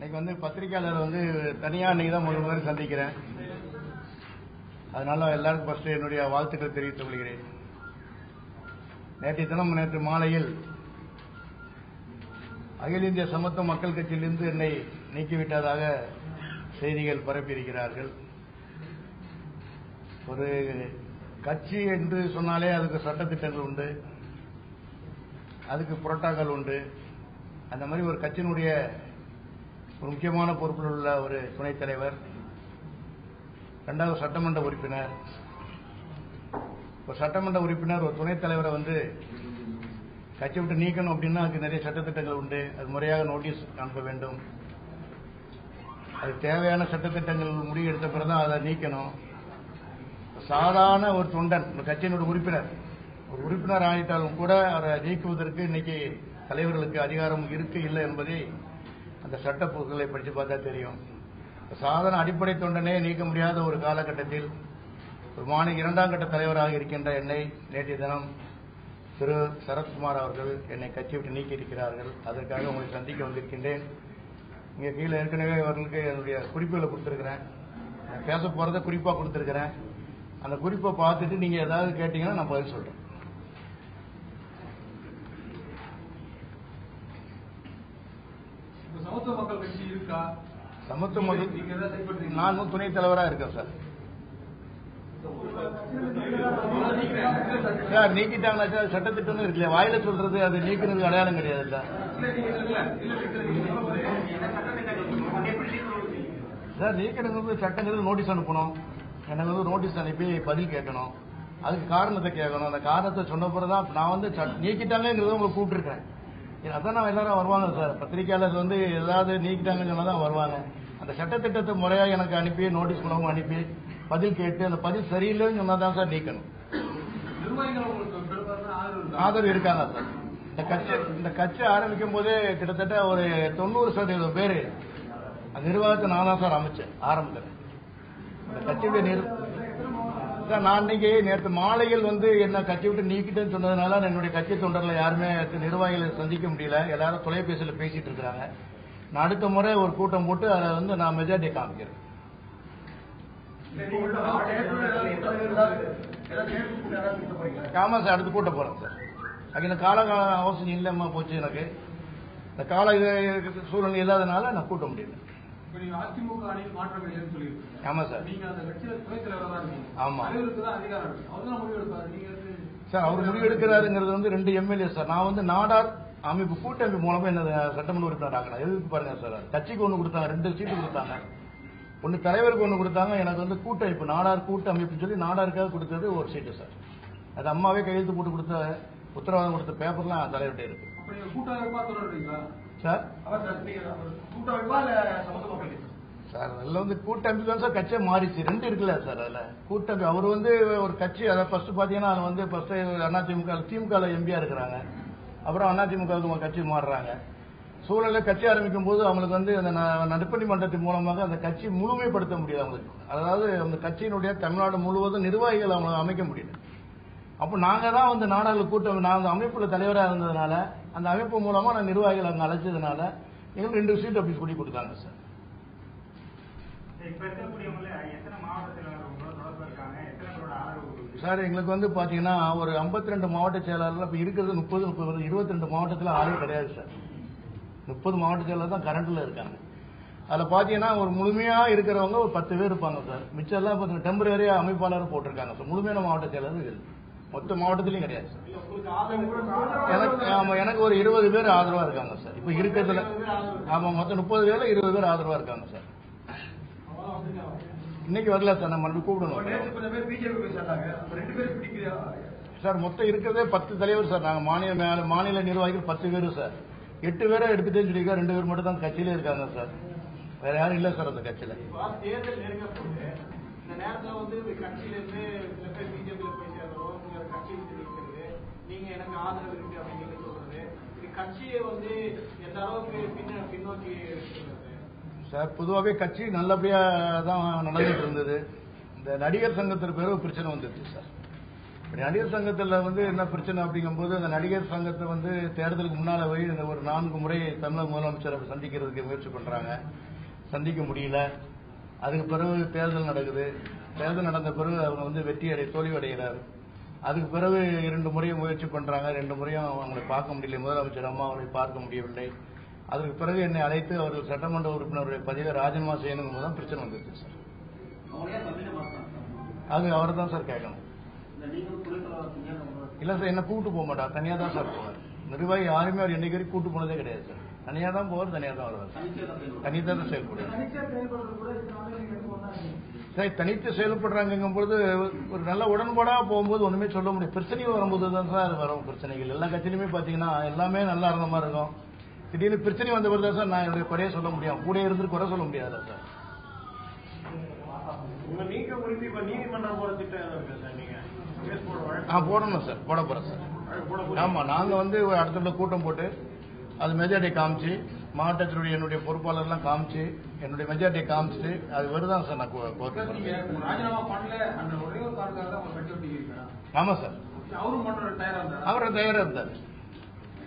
இன்னைக்கு பத்திரிகையாளர் தனியா இன்னைக்கு தான் முதல் சந்திக்கிறேன். அதனால எல்லாருக்கும் ஃபர்ஸ்ட் என்னுடைய வாழ்த்துக்கள் தெரிவித்துக் கொள்கிறேன். நேற்று மாலையில் அகில இந்திய சமத்துவ மக்கள் கட்சியிலிருந்து என்னை நீக்கிவிட்டதாக செய்திகள் பரப்பியிருக்கிறார்கள். ஒரு கட்சி என்று சொன்னாலே அதுக்கு சட்டத்திட்டங்கள் உண்டு, அதுக்கு புரோட்டோகால் உண்டு. அந்த மாதிரி ஒரு கட்சியினுடைய ஒரு முக்கியமான பொறுப்பில் உள்ள ஒரு துணைத் தலைவர், இரண்டாவது சட்டமன்ற உறுப்பினர், ஒரு சட்டமன்ற உறுப்பினர் ஒரு துணைத் தலைவரை கட்சி விட்டு நீக்கணும் அப்படின்னா அதுக்கு நிறைய சட்டத்திட்டங்கள் உண்டு. அது முறையாக நோட்டீஸ் அனுப்ப வேண்டும். அது தேவையான சட்டத்திட்டங்கள் முடிவு எடுத்த பிறகுதான் அதை நீக்கணும். சாதாரண ஒரு தொண்டன், ஒரு கட்சியினுடைய உறுப்பினர், ஒரு உறுப்பினர் ஆகிட்டாலும் கூட அவரை நீக்குவதற்கு இன்னைக்கு தலைவர்களுக்கு அதிகாரம் இருக்கு இல்லை என்பதை அந்த சட்ட பொருட்களை படித்து பார்த்தா தெரியும். சாதாரண அடிப்படை தொண்டனே நீக்க முடியாத ஒரு காலகட்டத்தில் ஒரு மாநில இரண்டாம் கட்ட தலைவராக இருக்கின்ற என்னை நேற்றைய தினம் திரு சரத்குமார் அவர்கள் என்னை கட்சி விட்டு நீக்கியிருக்கிறார்கள். அதற்காக உங்களை சந்திக்க வந்திருக்கின்றேன். இங்கே கீழே ஏற்கனவே அவர்களுக்கு என்னுடைய குறிப்புகளை கொடுத்திருக்கிறேன். பேச போறதை குறிப்பாக கொடுத்திருக்கிறேன். அந்த குறிப்பை பார்த்துட்டு நீங்க ஏதாவது கேட்டீங்கன்னா நான் பதில் சொல்றேன். சமத்துவ மக்கள் கட்சி இருக்கா? சமத்துவ மக்கள் நானும் துணைத் தலைவராக இருக்கேன் சார். சார் நீக்கிட்டாங்கன்னாக்கா சட்டத்திட்டம் இருக்குல்ல, வாயில சொல்றது அது நீக்கிறது அடையாளம் கிடையாது சார். நீக்கிறது சட்டங்கள் நோட்டீஸ் அனுப்பணும், எனக்கு நோட்டீஸ் அனுப்பி பதில் கேட்கணும், அதுக்கு காரணத்தை கேட்கணும். அந்த காரணத்தை சொன்ன பிறகுதான் நான் நீக்கிட்டாங்கிறத உங்களுக்கு கூப்பிட்டுருக்கேன். அதான் நான் எல்லாரும் வருவாங்க சார். பத்திரிகையாளர் ஏதாவது நீக்கிட்டாங்கன்னு சொன்னாதான் வருவாங்க. அந்த சட்டத்திட்டத்தை முறையாக எனக்கு அனுப்பி நோட்டீஸ் மூலமும் அனுப்பி பதில் கேட்டு அந்த பதில் சரியில்லைன்னு சொன்னாதான் சார் நீக்கணும். ஆதரவு இருக்காங்க சார். இந்த கட்சி ஆரம்பிக்கும் போதே கிட்டத்தட்ட ஒரு 90% பேர் நிர்வாகத்தை நான் தான் சார் ஆரம்பிச்சேன். இந்த கட்சியுடைய சார் நான் இன்னைக்கு நேற்று மாலையில் என்ன கட்சி விட்டு நீக்கிட்டேன்னு சொன்னதுனால என்னுடைய கட்சி தொண்டர்ல யாருமே நிர்வாகிகளை சந்திக்க முடியல. எல்லாரும் தொலைபேசியில் பேசிட்டு இருக்கிறாங்க. நான் அடுத்த முறை ஒரு கூட்டம் போட்டு அதை நான் மெஜாரிட்டி காமிக்கிறேன். ஆமா சார், அடுத்து கூட்ட போறேன் சார். இந்த கால அவசியம் இல்லம்மா போச்சு. எனக்கு இந்த கால சூழ்நிலை இல்லாதனால நான் கூட்ட முடியல. ஆமா சார். ஆமா சார், அவர் முடிவு எடுக்கிறாருங்கிறது 2 எம்எல்ஏ சார். நான் நாடார் அமைப்பு கூட்டமைப்பு மூலமா என்ன சட்டமன்ற உறுப்பினர் ஆகணும். எதுக்கு பாருங்க சார், கட்சிக்கு 1 கொடுத்தாங்க, 2 சீட்டு கொடுத்தாங்க. 1 தலைவருக்கு 1 கொடுத்தாங்க. எனக்கு கூட்டமைப்பு நாடார் கூட்டமைப்புன்னு சொல்லி நாடாருக்காக கொடுத்தது 1 சீட்டு சார். அது அம்மாவே கையெழுத்து போட்டு கொடுத்த உத்தரவாதம் கொடுத்த பேப்பர்லாம் தலைவர்கிட்ட இருக்கு சார். சார் அதில் கூட்டமைப்பு தான் சார் கட்சியை மாறிச்சு. 2 இருக்குல்ல சார். அதுல கூட்டமைப்பு அவர் ஒரு கட்சி, அதை ஃபர்ஸ்ட் பாத்தீங்கன்னா அது ஃபர்ஸ்ட் அதிமுக திமுக எம்பியா இருக்கிறாங்க. அப்புறம் அதிமுக கட்சி மாறுறாங்க. சூழலை கட்சி ஆரம்பிக்கும் போது அவங்களுக்கு அந்த நடுப்பணி மன்றத்தின் மூலமாக அந்த கட்சி முழுமைப்படுத்த முடியாது அவங்களுக்கு. அதாவது அந்த கட்சியினுடைய தமிழ்நாடு முழுவதும் நிர்வாகிகள் அவங்க அமைக்க முடியல. அப்போ நாங்க தான் நாடாளு கூட்டம், நான் அந்த அமைப்புல தலைவராக இருந்ததுனால அந்த அமைப்பு மூலமா நான் நிர்வாகிகள் அங்க அழைச்சதுனால எங்களுக்கு 2 சீட் அப்படி சொல்லி கொடுத்தாங்க சார். சார் எங்களுக்கு பாத்தீங்கன்னா ஒரு 52 மாவட்ட செயலாளர்கள் இப்ப இருக்கிறது 30 22 மாவட்டத்தில் ஆளே கிடையாது சார். 30 மாவட்ட செயலாளர் தான் கரண்ட்ல இருக்காங்க. அதுல பாத்தீங்கன்னா ஒரு முழுமையா இருக்கிறவங்க ஒரு 10 பேர் இருப்பாங்க சார். மிச்சம் எல்லாம் டெம்பரரியா அமைப்பாளர் போட்டிருக்காங்க சார். முழுமையான மாவட்ட செயலாளர் மொத்த மாவட்டத்திலயும் கிடையாது சார். எனக்கு ஒரு 20 பேர் ஆதரவா இருக்காங்க சார். இப்ப இருக்கிறதுல ஆமா மொத்தம் 30 பேர்ல 20 பேர் ஆதரவா இருக்காங்க சார். இன்னைக்கு வரல சார், நம்ம மறுபடியும் கூப்பிடணும் சார். மொத்தம் இருக்கிறதே 10 தலைவர் சார். நாங்க மாநில நிர்வாகிகள் 10 பேர் சார். 8 பேரை எடுத்துட்டேன்னு சொல்லியிருக்கா, 2 பேர் மட்டும் தான் கட்சியில இருக்காங்க சார். வேற யாரும் இல்ல சார் அந்த கட்சியில. சார் பொதுவாகவே கட்சி நல்லபடியா தான் நடந்துட்டு இருந்தது. இந்த நடிகர் சங்கத்திற்கு பேர் பிரச்சனை வந்துருச்சு சார். நடிகர் சங்கத்தில் வந்து என்ன பிரச்சனை அப்படிங்கும்போது அந்த நடிகர் சங்கத்தை வந்து தேர்தலுக்கு முன்னால போய் இந்த ஒரு 4 முறை தமிழக முதலமைச்சரை சந்திக்கிறதுக்கு முயற்சி பண்றாங்க, சந்திக்க முடியல. அதுக்கு பிறகு தேர்தல் நடக்குது. தேர்தல் நடந்த பிறகு அவங்க வந்து தோல்வி அடைகிறார். அதுக்கு பிறகு 2 முறையும் முயற்சி பண்றாங்க, 2 முறையும் அவங்களை பார்க்க முடியல. முதலமைச்சர் அம்மா அவங்களை பார்க்க முடியவில்லை. அதுக்கு பிறகு என்னை அழைத்து அவர்கள் சட்டமன்ற உறுப்பினருடைய பதவியை ராஜினாமா செய்யணும் தான் பிரச்சனை வந்துருச்சு சார். அது அவரை தான் சார் கேட்கணும். இல்ல சார், என்ன கூட்டு போக மாட்டார், தனியா தான் சார் போவார். நிர்வாகி யாருமே அவர் என்னைக்கு வரைக்கும் கூட்டு போனதே கிடையாது சார். தனியா தான் போவார், தனியா தான் வருவார். தனியாக தான் செயல்படுவார் சார். தனித்து செயல்படுறாங்கும் பொழுது ஒரு நல்ல உடன்பாடா போகும்போது ஒண்ணுமே சொல்ல முடியும். பிரச்சனைகள் வரும்போது தான் சார் அது வரும். பிரச்சனைகள் எல்லா கட்சியிலுமே பாத்தீங்கன்னா எல்லாமே நல்லா இருந்த மாதிரி இருக்கும். திடீர்னு பிரச்சனை வந்த பிறகு சார் நான் என்னுடைய குறைய சொல்ல முடியும், கூட இருந்து குறை சொல்ல முடியாது சார். நீதிமன்றம் போற திட்டம் இருக்கு சார். நீங்க போடணும் சார், போட போறேன் சார். ஆமா, நாங்க வந்து அடுத்த கூட்டம் போட்டு அது மெஜாரிட்டி காமிச்சு, மாவட்டத்தினுடைய என்னுடைய பொறுப்பாளர்லாம் காமிச்சு, என்னுடைய மெஜாரிட்டி காமிச்சிட்டு அது வருதான் சார். நான் ஆமா சார், அவர் தயாரா இருந்தார்.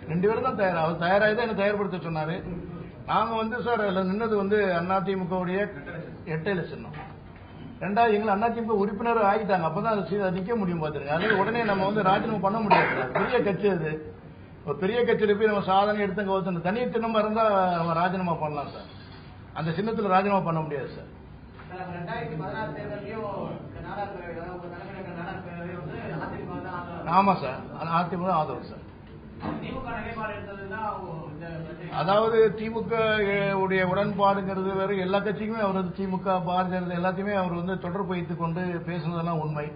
2 பேரும் தான் தயாரா, அவர் தயாராகி தான் என்ன தயார்படுத்த சொன்னாரு. நாங்க வந்து சார் அதில் நின்னது வந்து அதிமுகவுடைய 8 சின்னம். 2வது எங்களை அதிமுக உறுப்பினர் ஆகிட்டாங்க. அப்பதான் அது நிக்க முடியும் பாத்துருங்க. அது உடனே நம்ம வந்து ராஜினாமா பண்ண முடியாது. பெரிய கட்சி அது. ஒரு பெரிய கட்சியில போய் நம்ம சாதனை எடுத்து தனி சின்னமா இருந்தா நம்ம ராஜினாமா பண்ணலாம் சார். அந்த சின்னத்துல ராஜினாமா பண்ண முடியாது சார். ஆமா சார், அதிமுக ஆதரவு சார். அதாவது திமுக உடைய உடன்பாடுங்கிறது வேற, எல்லா கட்சிக்குமே அவர் திமுக பாரதிய ஜனதா எல்லாத்தையுமே அவர் வந்து தொடர்பு வைத்துக் கொண்டு பேசுனதெல்லாம் உண்மை.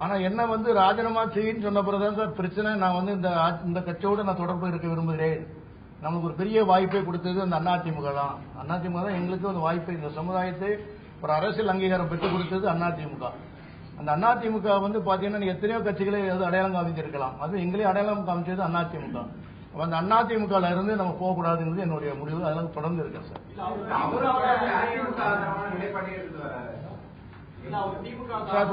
ஆனா என்ன வந்து ராஜினாமா செய்யின்னு சொன்ன பிறகுதான் சார் பிரச்சனை. நான் வந்து இந்த கட்சியோடு நான் தொடர்பு இருக்க விரும்புகிறேன். நமக்கு ஒரு பெரிய வாய்ப்பை கொடுத்தது அந்த அதிமுக தான். அதிமுக தான் எங்களுக்கு ஒரு வாய்ப்பை, இந்த சமுதாயத்தை ஒரு அரசியல் அங்கீகாரம் பெற்றுக் கொடுத்தது அதிமுக. அந்த அதிமுக வந்து பாத்தீங்கன்னா எத்தனையோ கட்சிகளை அடையாளம் காமிச்சிருக்கலாம், அது எங்களே அடையாளம் காமிச்சது அதிமுக. அந்த அதிமுக இருந்து நம்ம போகக்கூடாதுங்கிறது என்னுடைய முடிவு. அதெல்லாம் தொடர்ந்து இருக்கேன் சார்.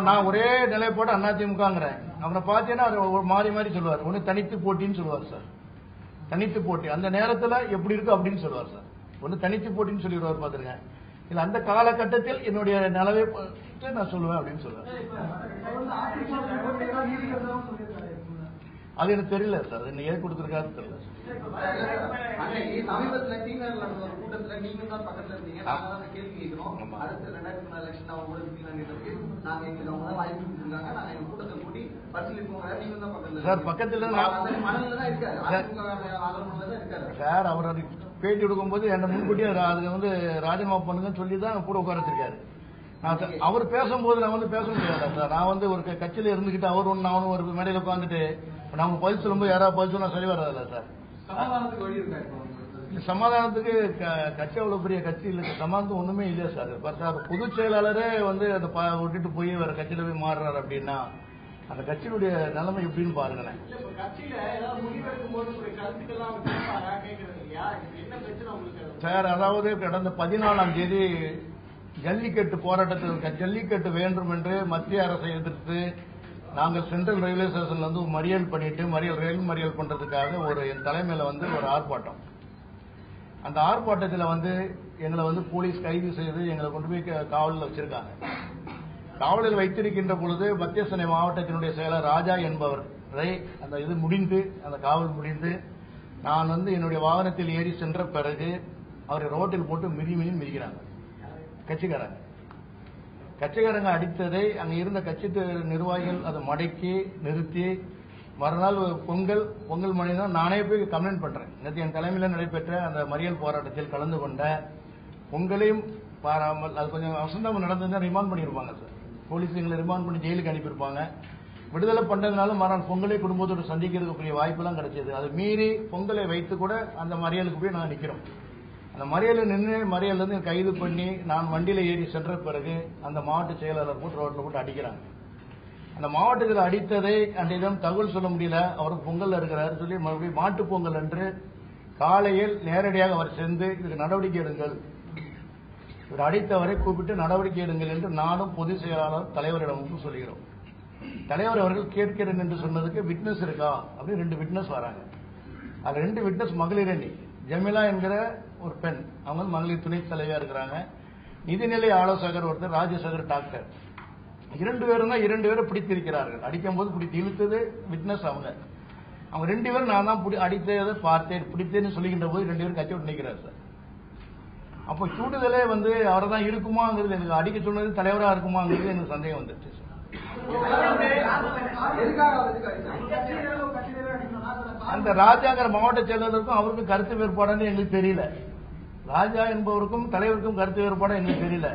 நான் ஒரே நிலைப்பாடு அதிமுகங்கிறேன். அவரை பார்த்தீங்கன்னா மாறி மாறி சொல்லுவார். ஒன்னு தனித்து போட்டின்னு சொல்லுவார் சார். தனித்து போட்டி அந்த நேரத்தில் எப்படி இருக்கு அப்படின்னு சொல்லுவார் சார். ஒன்னு தனித்து போட்டின்னு சொல்லிடுவார் பாத்துருக்கேன். இல்ல அந்த காலகட்டத்தில் என்னுடைய நிலவை நான் சொல்லுவேன் அப்படின்னு சொல்லுவேன். அது எனக்கு தெரியல சார், அது ஏன் கொடுத்திருக்காரு தெரியல. சார் பக்கத்துல சார் அவர் பேட்டி கொடுக்கும்போது என்ன முன்கூட்டியே அதுக்கு வந்து ராஜினாமா பண்ணுங்கன்னு சொல்லி தான் கூட உட்கார வச்சிருக்காரு. அவர் பேசும்போது நான் வந்து பேச முடியாது சார். நான் வந்து ஒரு கட்சியில இருந்துகிட்டு அவர் ஒன்று நானும் ஒரு மேடையில் உட்காந்துட்டு நாம பதில் சொல்லும்போது யாராவது பதில் சொன்னா சரி வராதுல்ல சார். சமாதானத்துக்கு கட்சி அவ்வளவு பெரிய கட்சி இல்லை, சமாதானத்துக்கு ஒண்ணுமே இல்லையா சார். பொதுச் செயலாளரே வந்து அந்த விட்டுட்டு போய் வேற கட்சியில போய் மாறுறாரு அப்படின்னா அந்த கட்சியினுடைய நிலைமை எப்படின்னு பாருங்களேன். சார் அதாவது கடந்த 14ஆம் தேதி ஜல்லிக்கட்டு போராட்டத்தில் ஜல்லிக்கட்டு வேண்டும் என்று மத்திய அரசை எதிர்த்து நாங்கள் சென்ட்ரல் ரயில்வே ஸ்டேஷன்ல வந்து மறியல் பண்ணிட்டு ரயில் மறியல் பண்றதுக்காக என் தலைமையில வந்து ஒரு ஆர்ப்பாட்டம். அந்த ஆர்ப்பாட்டத்தில் வந்து எங்களை வந்து போலீஸ் கைது செய்து எங்களை கொண்டு போய் காவலில் வச்சிருக்காங்க. காவலில் வைத்திருக்கின்ற பொழுது மத்திய சென்னை மாவட்டத்தினுடைய செயலர் ராஜா என்பவரை அந்த முடிந்து அந்த காவல் முடிந்து நான் வந்து என்னுடைய வாகனத்தில் ஏறி சென்ற பிறகு அவரை ரோட்டில் போட்டு மிதிக்கிறாங்க கட்சிக்காரங்க அடித்ததை அங்க இருந்த கட்சி நிர்வாகிகள் அதை மடக்கி நிறுத்தி மறுநாள் பொங்கல் மணி தான் நானே போய் கம்ப்ளைண்ட் பண்றேன். நேற்று என் தலைமையில் நடைபெற்ற அந்த மறியல் போராட்டத்தில் கலந்து கொண்ட பொங்கலையும் பாராமல் அது கொஞ்சம் வசந்தம் நடந்ததுன்னா ரிமாண்ட் பண்ணியிருப்பாங்க சார். போலீஸ் எங்களை ரிமாண்ட் பண்ணி ஜெயிலுக்கு அனுப்பியிருப்பாங்க. விடுதலை பண்ணதுனால மறுநாள் பொங்கலை குடும்பத்தோடு சந்திக்கிறதுக்குரிய வாய்ப்பெல்லாம் கிடைச்சது. அதை மீறி பொங்கலை வைத்து கூட அந்த மறியலுக்கு போய் நாங்கள் நிற்கிறோம். அந்த மறியலில் நின்று மறியலிருந்து கைது பண்ணி நான் வண்டியில ஏறி சென்ற பிறகு அந்த மாவட்ட செயலாளர் போட்டு ரோட்ல போட்டு அடிக்கிறாங்க. அந்த மாவட்டத்தில் அடித்ததை அன்றையிடம் தகவல் சொல்ல முடியல, அவருக்கு பொங்கல் இருக்கிறாரு சொல்லி மறுபடியும் மாட்டு பொங்கல் என்று காலையில் நேரடியாக அவர் சென்று இதுக்கு நடவடிக்கை எடுங்கள், இவர் அடித்தவரை கூப்பிட்டு நடவடிக்கை எடுங்கள் என்று நானும் பொதுச் செயலாளர் தலைவரிடம் சொல்கிறோம். தலைவர் அவர்கள் கேட்கிறேன் என்று சொன்னதுக்கு விட்னஸ் இருக்கா அப்படின்னு 2 விட்னஸ் வராங்க. அது 2 விட்னஸ் மகளிர் அணி. ஜமீலா என்கிற ஒரு பெண், அவங்க மகளிர் துணைத் தலைவியா இருக்கிறாங்க. நிதிநிலை ஆலோசகர் ஒருத்தர், ராஜசேகர் டாக்டர். 2 பேரும் தான் 2 பேரை பிடித்திருக்கிறார்கள். அடிக்கும் போது பிடித்து இழுத்தது விட்னஸ் அவங்க 2 பேரும் நான் தான் அடித்ததை பார்த்தேன் பிடித்தேன்னு சொல்லுகின்ற போது 2 பேரும் கட்சி விட்டு நிற்கிறார் சார். அப்போ கூடுதலே வந்து அவரை தான் இருக்குமாங்கிறது எனக்கு அடிக்க சொன்னது தலைவராக இருக்குமாங்கிறது எனக்கு சந்தேகம் வந்துருச்சு சார். அந்த ராஜாங்கிற மாவட்ட செயலருக்கும் அவருக்கும் கருத்து வேறுபாடுன்னு எங்களுக்கு தெரியல. ராஜா என்பவருக்கும் தலைவருக்கும் கருத்து வேறுபாடு எங்களுக்கு தெரியல.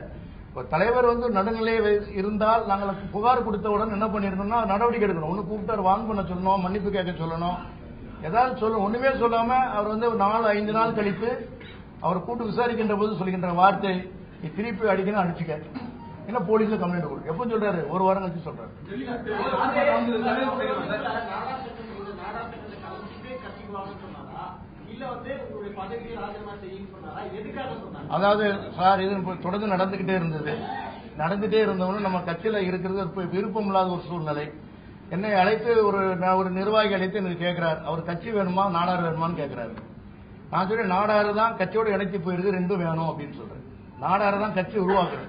இப்போ தலைவர் வந்து நடுநிலை இருந்தால் நாங்கள் புகார் கொடுத்தவுடன் என்ன பண்ணிருந்தோம்னா நடவடிக்கை எடுக்கணும். ஒன்று கூப்பிட்டு வாங்க பண்ண சொல்லணும், மன்னிப்பு கேட்க சொல்லணும், ஏதாவது சொல்லணும். ஒண்ணுமே சொல்லாம அவர் வந்து 4-5 நாள் கழித்து அவர் கூட்டு விசாரிக்கின்ற போது சொல்லுகின்ற வார்த்தை, நீ திருப்பி அடிக்கணும் அடிச்சுக்க, என்ன போலீஸ்ல கம்ப்ளைண்ட் கொடுக்கும். எப்ப சொல்றாரு? 1 வாரம் கழிச்சு சொல்றாரு. அதாவது சார் இது தொடர்ந்து நடந்துகிட்டே இருந்தவனும் நம்ம கட்சியில இருக்கிறது விருப்பம் இல்லாத ஒரு சூழ்நிலை. என்னை அழைத்து ஒரு நிர்வாகி அழைத்து எனக்கு கேட்கிறார், அவர் கட்சி வேணுமா நாடார் வேணுமான்னு கேட்கிறாரு. நான் சொல்றேன் நாடாறு தான் கட்சியோட இணைத்து போயிருக்கு, 2 வேணும் அப்படின்னு சொல்றேன். நாடாறு தான் கட்சி உருவாக்குறது,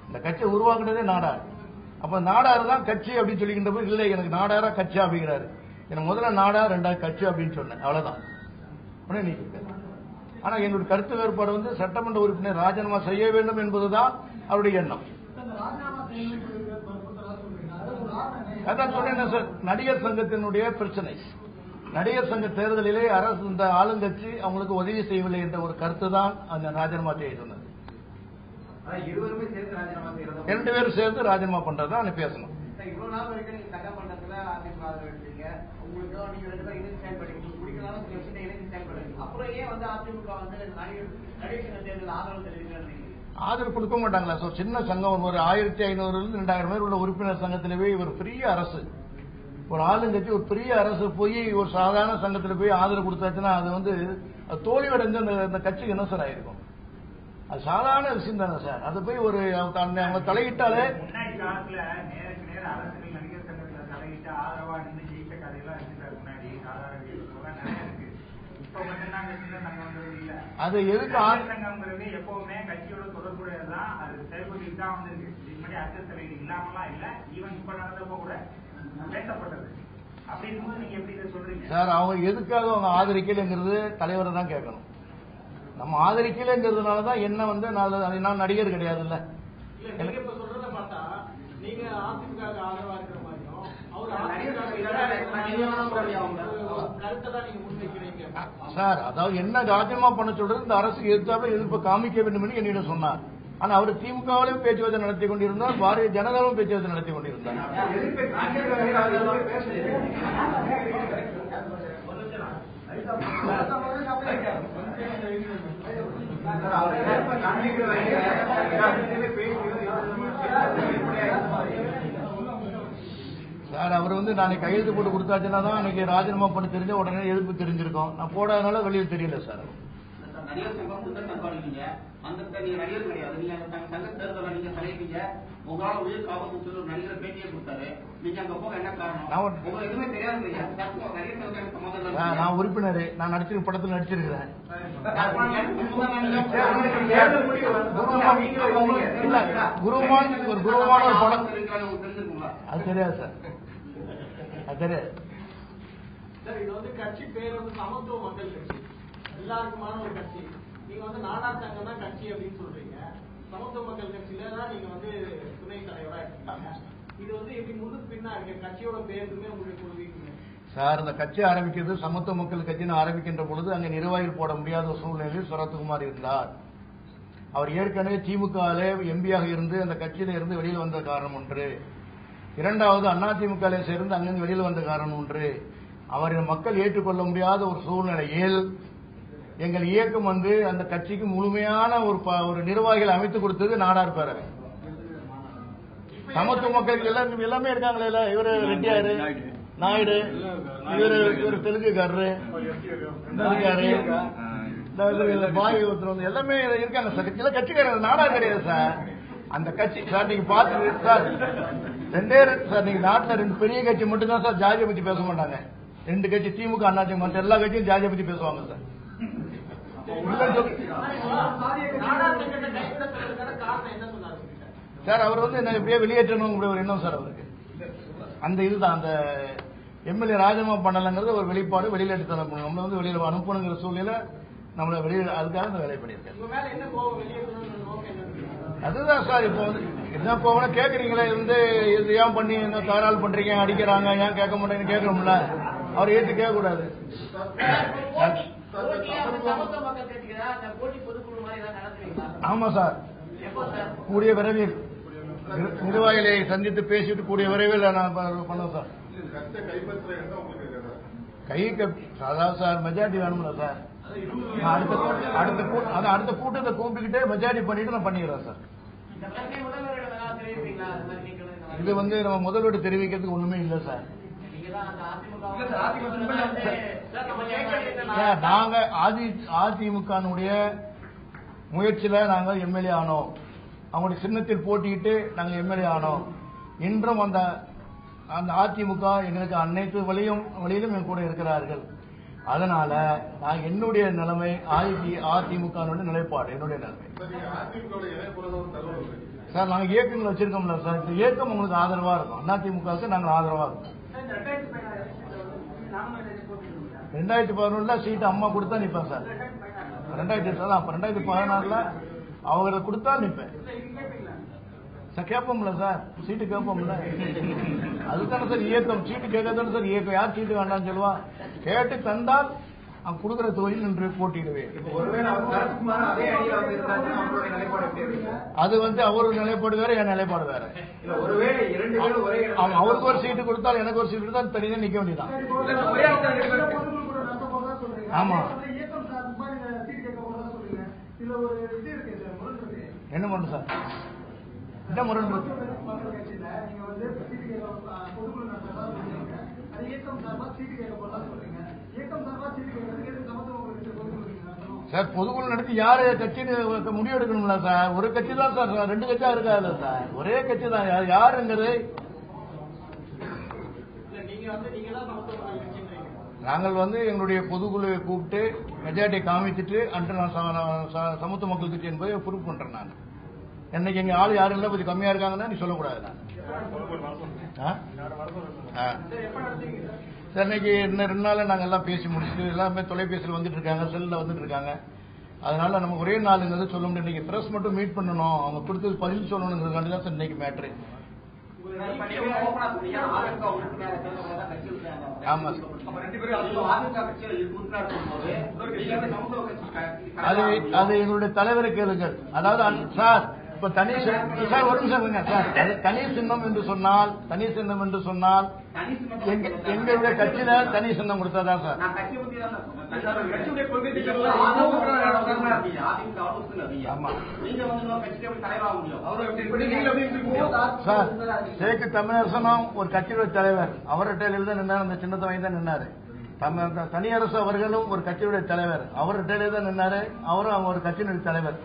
இந்த கட்சியை உருவாக்குனதே நாடார். அப்ப நாடாறு தான் கட்சி அப்படின்னு சொல்லிக்கின்ற போது இல்லை எனக்கு நாடாரா கட்சி அப்படிங்கிறாரு. எனக்கு முதல்ல நாடார் 2வது கட்சி அப்படின்னு சொன்னேன், அவ்வளவுதான். ஆனா எங்களுடைய கருத்து வேறுபாடு வந்து சட்டமன்ற உறுப்பினர் ராஜினாமா செய்ய வேண்டும் என்பதுதான் அவருடைய எண்ணம். அதான் சொன்னேன் சார், நடிகர் சங்கத்தினுடைய பிரச்சனை. நடிகர் சங்க தேர்தலிலே அரசு இந்த ஆளுங்கட்சி அவங்களுக்கு உதவி செய்யவில்லை என்ற ஒரு கருத்து தான் அந்த ராஜினாமா செய்ய சொன்னது. 2 பேரும் சேர்ந்து ராஜினாமா பண்றதா பேசணும். இவ்வளவு நாள் வரைக்கும் நீங்க சட்டமன்றத்துல அதிமுக எடுத்தீங்க, உங்களுக்கு நீங்க 2 பேரும் இணைந்து செயல்படுறீங்க, பிடிக்கலாம் சில விஷயத்தை இணைந்து செயல்படுறீங்க. அப்புறம் ஏன் வந்து அதிமுக வந்து நடிகர் சங்க தேர்தல் ஆதரவு தெரிவிக்கிறாங்க? ஆதரவு கொடுக்க மாட்டாங்களா சார்? சின்ன சங்கம், ஒரு 1500 2000 பேர் உள்ள உறுப்பினர் சங்கத்திலே ஒரு பெரிய அரசு, ஒரு ஆளுங்கட்சி ஒரு பெரிய அரசு போய் ஒரு சாதாரண சங்கத்தில் போய் ஆதரவு கொடுத்தாச்சுன்னா அது வந்து தோல்வி அடைஞ்ச அந்த கட்சிக்கு என்ன சார் ஆயிருக்கும்? அது சாதாரண விஷயம் தானே சார். அது போய் ஒரு அவங்க தலையிட்டாலே முன்னாடி காலத்துல நேருக்கு நேர அரசுகள் நடிகர் சங்கத்துல தலையிட்டு ஆதரவா நின்று ஜெயிச்ச கதையெல்லாம் இருக்காரு. முன்னாடி சாதாரண நிறைய இருக்கு. இப்ப மட்டும்தான் அந்த சின்ன சங்கம் இல்ல. அது எதுக்கு சங்கம்ங்கிறது எப்பவுமே கட்சியோட தொடர்புடையதான், அது செயல்பட்டு தான் வந்திருக்கு. இது மாதிரி அரசியல் தலைவர் இல்லாமலாம் இல்ல, ஈவன் இப்ப நடந்தப்போ கூட பேசப்பட்டது. அப்படி இருக்கும்போது நீங்க எப்படி இதை சொல்றீங்க சார்? அவங்க எதுக்காக அவங்க ஆதரிக்கலைங்கிறது தலைவரை தான் கேட்கணும். நம்ம ஆதரிக்கலைங்கிறதுனாலதான் என்ன வந்து நான் நடிகர் கிடையாது இல்ல. சொல்றத பார்த்தா நீங்க அதிமுக ஆதரவா இருக்கிற மாதிரியும் கருத்தை தான் நீங்க முன்வைக்கிறீங்க சார். அதாவது என்ன ராஜினாமா பண்ண சொல்றது, இந்த அரசுக்கு எதிர்ப்பு காமிக்க வேண்டும் என்று என்னிடம் சொன்னார். ஆனா அவர் திமுகவிலும் பேச்சுவார்த்தை நடத்தி கொண்டிருந்தார், பாரதிய ஜனதாவும் பேச்சுவார்த்தை நடத்தி கொண்டிருந்தார். சார் அவர் வந்து நாளைக்கு கையெழுத்து போட்டு கொடுத்தாச்சுன்னா தான் அன்னைக்கு ராஜினாமா பண்ண தெரிஞ்ச உடனே எதிர்ப்பு தெரிஞ்சிருக்கும். நான் போடாதனால வெளியில் தெரியல சார். நடிகர் சங்கம் குற்றம் கண்காணிப்பீங்க, அந்த நீங்க நடிகர் கிடையாது, நீங்க சங்க தேர்தலை நீங்க தலைப்பீங்க, உங்களால உயிர் காப்பத்து ஒரு நடிகர் பேட்டியே கொடுத்தாரு, நீங்க அங்க போக என்ன காரணம்? உங்களுக்கு எதுவுமே தெரியாது இல்லையா? நான் உறுப்பினர், நான் நடிச்சிருக்க படத்தில் நடிச்சிருக்கிறேன். குருமான் ஒரு குருவான ஒரு படம் அது தெரியாது சார், அது தெரியாது சார். இது வந்து கட்சி பேர் வந்து சமத்துவ மக்கள் கட்சி, எல்லாருக்குமான ஒரு கட்சி. நீங்க வந்து நாடார் சங்கம் தான் கட்சி அப்படின்னு சொல்றீங்க, சமத்துவ மக்கள் கட்சியில தான் நீங்க வந்து துணை தலைவரா இருக்கீங்க. இது வந்து எப்படி முன்னுக்கு பின்னா இருக்கு? கட்சியோட பேருக்குமே உங்களுக்கு குழுவிக்குங்க சார். இந்த கட்சி ஆரம்பிக்கிறது சமத்துவ மக்கள் கட்சின்னு ஆரம்பிக்கின்ற பொழுது அங்கே நிர்வாகிகள் போட முடியாத ஒரு சூழ்நிலையில் சரத்குமார் இருந்தார். அவர் ஏற்கனவே திமுகவிலே எம்பியாக இருந்து அந்த கட்சியில இருந்து வெளியில் வந்த காரணம் ஒன்று. 2வது அதிமுக சேர்ந்து அங்கிருந்து வெளியில் வந்த காரணம் ஒன்று. அவரை மக்கள் ஏற்றுக்கொள்ள முடியாத ஒரு சூழ்நிலையில் எங்கள் இயக்கம் வந்து அந்த கட்சிக்கு முழுமையான ஒரு நிர்வாகிகள் அமைத்துக் கொடுத்தது நாடார் பேரவை. சமத்துவ மக்களுக்கு எல்லாமே இருக்காங்களே, இவரு ரெட்டியாரு, நாயுடு, இவரு தெலுங்குக்காரரு, பாய் ஒருத்தர் எல்லாமே இருக்காங்க சார். கட்சிக்காரங்க நாடார் கிடையாது சார். அந்த கட்சி சார் நீங்க பாத்து சார் சார் நீங்க நாட்டில் 2 பெரிய கட்சி மட்டும் தான் சார் ஜாதியை பத்தி பேச மாட்டாங்க. 2 கட்சி திமுக அதிமுக மற்ற எல்லா கட்சியும் ஜாதியை பத்தி பேசுவாங்க சார். சார் அவர் வந்து என்ன எப்படியே வெளியேற்றணும் ஒரு எண்ணம் சார் அவருக்கு. அந்த இதுதான் அந்த எம்எல்ஏ ராஜினாமா பண்ணலங்கிறது ஒரு வெளிப்பாடு. வெளியில எடுத்து அனுப்பணும், நம்மள வந்து வெளியில அனுப்பணுங்கிற சூழ்நிலை நம்மள வெளியில அதுக்காக இந்த வேலை பண்ணியிருக்கேன். அதுதான் சார் இப்போ வந்து என்ன போகணும் கேட்குறீங்களே வந்து இது ஏன் பண்ணி என்ன தகராறு பண்றீங்க அடிக்கிறாங்க ஏன் கேட்க மாட்டேன்னு கேட்கணும்ல. அவர் ஏற்று கேட்கக்கூடாது. ஆமா சார் கூடிய விரைவில் நிர்வாகிகளை சந்தித்து பேசிட்டு கூடிய விரைவில் நான் பண்ணோம் சார். அதாவது சார் மெஜாரிட்டி வேணும்ல சார். அடுத்த கூட்டத்தை கூப்பிட்டுக்கிட்டே மெஜாரிட்டி பண்ணிட்டு நான் பண்ணிக்கிறேன் சார். இது வந்து நம்ம முதலீடு தெரிவிக்கிறதுக்கு ஒண்ணுமே இல்லை சார். நாங்க அதிமுகனுடைய முயற்சியில நாங்கள் எம்எல்ஏ ஆனோம். அவங்களுடைய சின்னத்தில் போட்டியிட்டு நாங்கள் எம்எல்ஏ ஆனோம். இன்றும் அந்த அதிமுக எங்களுக்கு அனைத்து வழியிலும் என் கூட இருக்கிறார்கள். அதனால நான் என்னுடைய நிலைமை அதிமுக நிலைப்பாடு என்னுடைய நிலைமை சார். நாங்க இயக்கங்கள் வச்சிருக்கோம்ல சார். இந்த இயக்கம் உங்களுக்கு ஆதரவா இருக்கும். அதிமுகவுக்கு நாங்கள் ஆதரவா இருக்கும். 2011 சீட்டு அம்மா கொடுத்தா நிப்பேன் சார். 2016 அவங்க கொடுத்தா நிப்பேன் சார். கேட்போம்ல சார், சீட்டு கேட்போம்ல. அதுதானே சார் இயக்கம். சீட்டு கேட்கத்தானே சார் இயக்கம். யார் சீட்டு வேண்டாம்னு சொல்லுவா? கேட்டு தந்தால் அவன் கொடுக்குற தொழில் நின்று போட்டிடுவேன். அது வந்து அவரோட நிலைப்பாடு வேற, என் நிலைப்பாடு வேற. அவருக்கு ஒரு சீட்டு கொடுத்தால் எனக்கு ஒரு சீட்டு கொடுத்தால் தனியாக நிக்க வேண்டியதான். ஆமா என்ன பண்ணும் சார்? என்ன முரண் இருக்கு சார்? பொதுக்குழு நடத்தி யாரு கட்சின்னு முடிவு எடுக்கணும்ல சார். ஒரு கட்சி தான் சார், 2 கட்சியா இருக்காது சார். ஒரே கட்சி தான். யாருங்கிறது நாங்கள் வந்து எங்களுடைய பொதுக்குழுவை கூப்பிட்டு மெஜாரிட்டியை காமிச்சிட்டு அன்று நான் சமத்துவ மக்கள் கட்சி என்பதை ப்ரூவ் பண்றேன். நான் என்னைக்கு எங்க ஆள் யாரும் இல்லை கொஞ்சம் கம்மியா இருக்காங்கன்னா நீ சொல்லக்கூடாது. நான் சார் இன்னைக்கு இன்னும் 2 நாள் நாங்கள் எல்லாம் பேசி முடிச்சுட்டு எல்லாமே தொலைபேசியில் வந்துட்டு இருக்காங்க, செல்லில் வந்துட்டு இருக்காங்க. அதனால நம்ம ஒரே நாளுங்கிறது சொல்ல முடியும். இன்னைக்கு பிரஸ் மட்டும் மீட் பண்ணணும், அவங்க கொடுத்தது பதில் சொல்லணுங்கிறதுக்காண்டி தான் சார் இன்னைக்கு மேட்ரு. ஆமா அது எங்களுடைய தலைவரை கேளுங்கள். அதாவது சார் இப்ப தனி சார் ஒரு நிமிஷம் சார். தனி சின்னம் என்று சொன்னால் எங்களுடைய கட்சியில தனி சின்னம் கொடுத்தாதான் சார். சார் சேக்கு தமிழரசனும் ஒரு கட்சியுடைய தலைவர். அவர்கிட்ட தான் நின்னார், அந்த சின்னத்தை வாங்கி தான் நின்னாரு. தனியரசு அவர்களும் ஒரு கட்சியுடைய தலைவர். அவர்கிட்ட தான் நின்னாரு, அவரும் அவங்க ஒரு கட்சியினுடைய தலைவர்.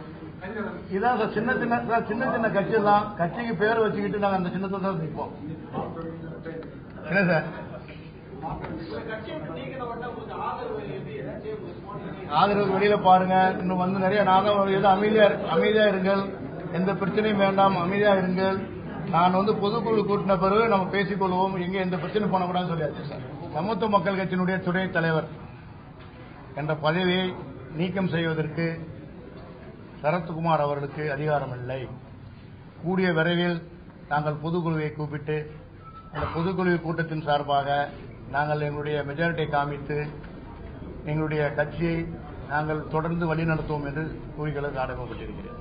இதான் சார் சின்ன சின்ன கட்சி தான். கட்சிக்கு பேர் வச்சுக்கிட்டு நாங்க அந்த சின்னத்தை தான் நிற்போம். என்ன சார் ஆதரவு வெளியில பாருங்க. இன்னும் வந்து நிறைய நாங்கள் அமைதியா இருங்கள், எந்த பிரச்சனையும் வேண்டாம், அமைதியா இருங்கள். நான் வந்து பொதுக்குழு கூட்டின பிறகு நம்ம பேசிக்கொள்வோம், எங்க எந்த பிரச்சனை பண்ணக்கூடாதுன்னு சொல்லியாச்சு சார். சமத்துவ மக்கள் கட்சியினுடைய துணைத் தலைவர் என்ற பதவியை நீக்கம் செய்வதற்கு சரத்குமார் அவர்களுக்கு அதிகாரம் இல்லை. கூடிய விரைவில் நாங்கள் பொதுக்குழுவை கூப்பிட்டு அந்த பொதுக்குழு கூட்டத்தின் சார்பாக நாங்கள் எங்களுடைய மெஜாரிட்டியை காமித்து எங்களுடைய கட்சியை நாங்கள் தொடர்ந்து வழிநடத்துவோம் என்று கூறிகளுக்கு ஆடப்பட்டிருக்கிறேன்.